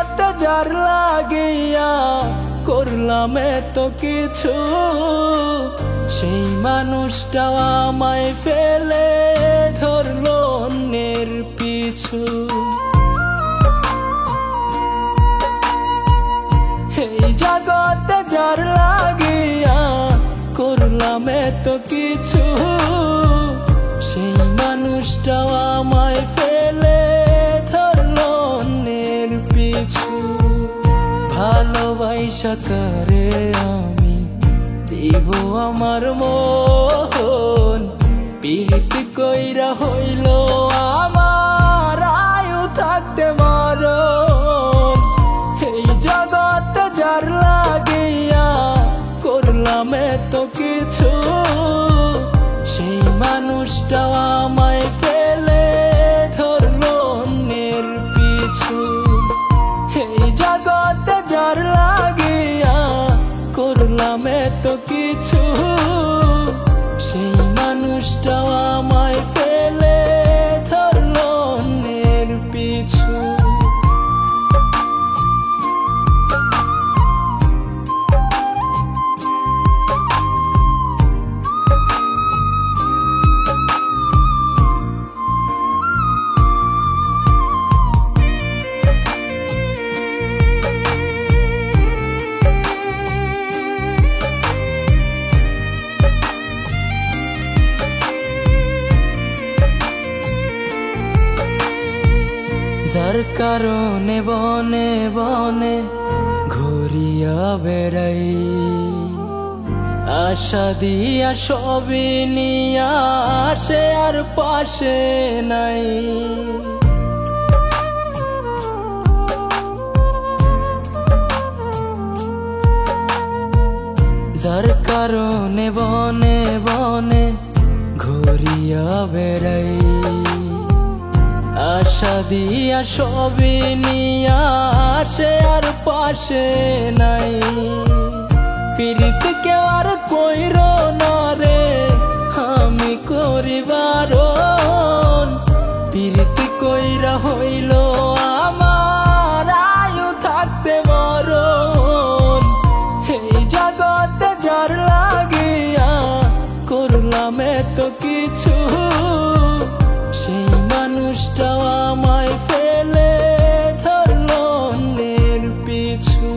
জগতে যার লাগিয়া করলাম এত কিছু, সেই মানুষটা আমায় ফেলে ধরলো অন্যের পিছু। এই জগতে যার লাগিয়া করলাম এত কিছু, সেই মানুষটা আমায় ফেলে ধরলো অন্যের পিছু। ভালোবাসা করে আমি দিব আমার মন, প্রীতি কইরা হইল আমার আয়ু থাকতে মরণ। এই জগতে যার লাগিয়া করলাম এত কিছু, সেই মানুষটা আমায় ফেলে ধরলো অন্যের পিছু। এই জগতে যার লাগিয়া করলাম এত কিছু, সেই মানুষটা আমায় ফেলে ধরলো অন্যের পিছু। যার কারণে বনে বনে ঘুরিয়া বেড়াই, আশা দিয়া সবই নিয়া সে আর পাশে নাই। যার কারণে বনে বনে ঘুরিয়া বেড়াই, আশা দিয়া সবই নিয়া সে আর পাশে নাই। প্রীতি কেউ আর কইর না রে আমি করিবার, প্রীতি কইরা হইল আমার আয়ু থাকতে মরণ। এই জগতে যার লাগিয়া করলাম এত কিছু, সেই মানুষটা আমায় ফেলে ধরলো অন্যের পিছু।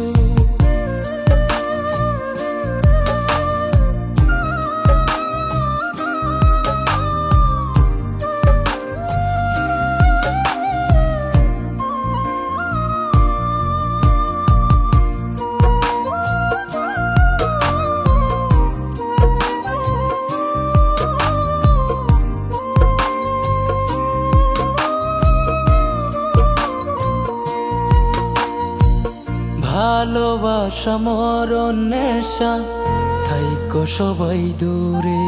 ভালোবাসা মরণ নেশা থাইকো সবাই দূরে,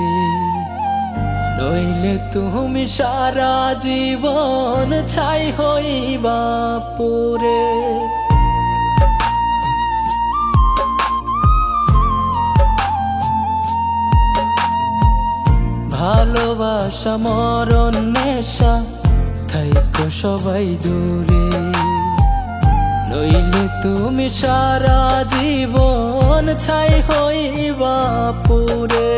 নইলে তুমি সারা জীবন ছাই হইবা পুরে। ভালোবাসা মরণ নেশা থাইকো সবাই দূরে, নইলে তুমি সারা জীবন ছাই হইবা পুরে।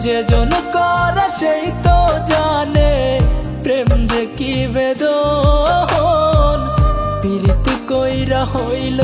যে জন করে সেই তো জানে প্রেম যে কি বেদন, প্রীতি কইরা হইল